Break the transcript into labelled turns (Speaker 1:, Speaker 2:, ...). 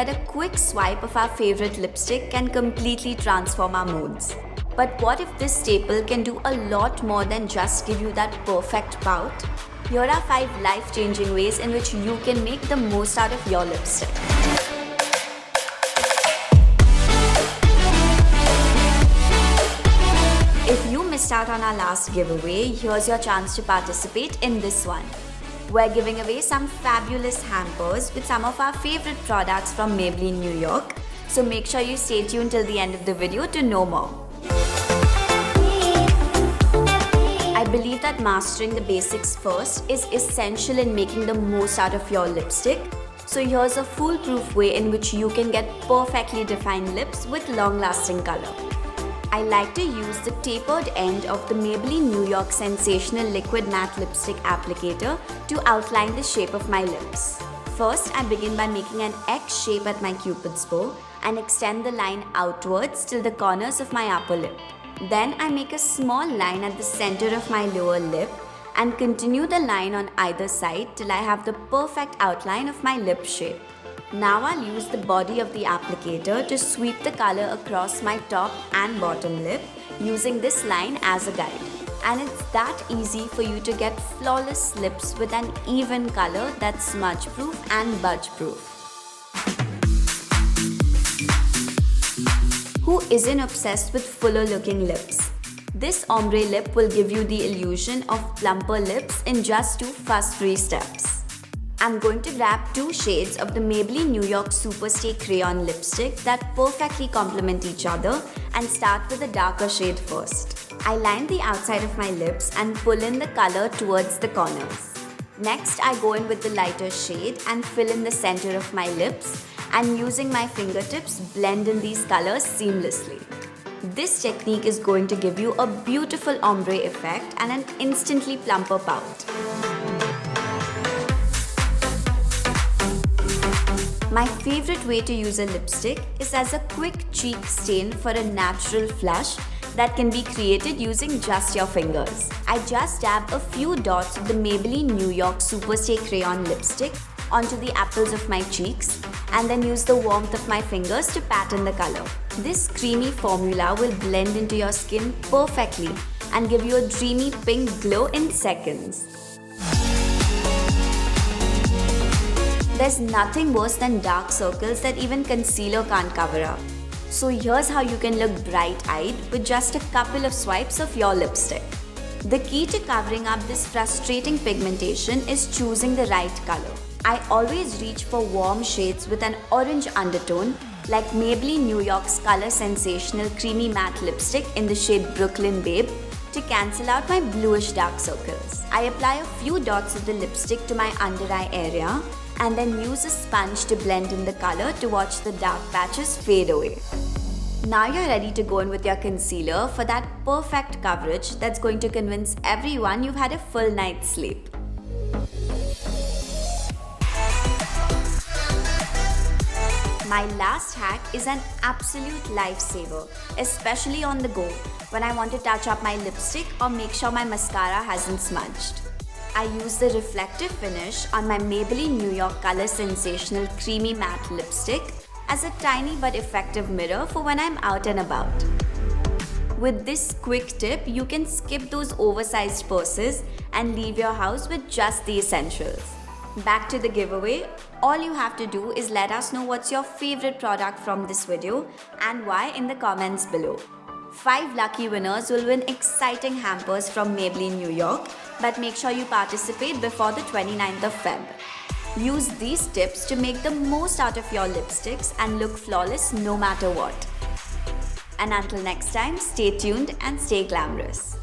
Speaker 1: that a quick swipe of our favorite lipstick can completely transform our moods. But what if this staple can do a lot more than just give you that perfect pout? Here are 5 life-changing ways in which you can make the most out of your lipstick. If you missed out on our last giveaway, here's your chance to participate in this one. We're giving away some fabulous hampers with some of our favorite products from Maybelline New York. So make sure you stay tuned till the end of the video to know more. I believe that mastering the basics first is essential in making the most out of your lipstick. So here's a foolproof way in which you can get perfectly defined lips with long-lasting color. I like to use the tapered end of the Maybelline New York Sensational Liquid Matte Lipstick Applicator to outline the shape of my lips. First, I begin by making an X shape at my cupid's bow and extend the line outwards till the corners of my upper lip. Then I make a small line at the center of my lower lip and continue the line on either side till I have the perfect outline of my lip shape. Now I'll use the body of the applicator to sweep the color across my top and bottom lip using this line as a guide. And it's that easy for you to get flawless lips with an even color that's smudge proof and budge proof. Who isn't obsessed with fuller looking lips? This ombre lip will give you the illusion of plumper lips in just 2 fuss-free steps. I'm going to grab 2 shades of the Maybelline New York Superstay Crayon Lipstick that perfectly complement each other and start with a darker shade first. I line the outside of my lips and pull in the color towards the corners. Next, I go in with the lighter shade and fill in the center of my lips and using my fingertips blend in these colors seamlessly. This technique is going to give you a beautiful ombre effect and an instantly plumper pout. My favorite way to use a lipstick is as a quick cheek stain for a natural flush that can be created using just your fingers. I just dab a few dots of the Maybelline New York Superstay Crayon Lipstick onto the apples of my cheeks and then use the warmth of my fingers to pattern the color. This creamy formula will blend into your skin perfectly and give you a dreamy pink glow in seconds. There's nothing worse than dark circles that even concealer can't cover up. So here's how you can look bright-eyed with just a couple of swipes of your lipstick. The key to covering up this frustrating pigmentation is choosing the right color. I always reach for warm shades with an orange undertone like Maybelline New York's Color Sensational Creamy Matte Lipstick in the shade Brooklyn Babe to cancel out my bluish dark circles. I apply a few dots of the lipstick to my under eye area and then use a sponge to blend in the color to watch the dark patches fade away. Now you're ready to go in with your concealer for that perfect coverage that's going to convince everyone you've had a full night's sleep. My last hack is an absolute lifesaver, especially on the go when I want to touch up my lipstick or make sure my mascara hasn't smudged. I use the reflective finish on my Maybelline New York Color Sensational Creamy Matte Lipstick as a tiny but effective mirror for when I'm out and about. With this quick tip, you can skip those oversized purses and leave your house with just the essentials. Back to the giveaway, all you have to do is let us know what's your favorite product from this video and why in the comments below. 5 lucky winners will win exciting hampers from Maybelline New York, but make sure you participate before the 29th of Feb. Use these tips to make the most out of your lipsticks and look flawless no matter what. And until next time, stay tuned and stay glamorous.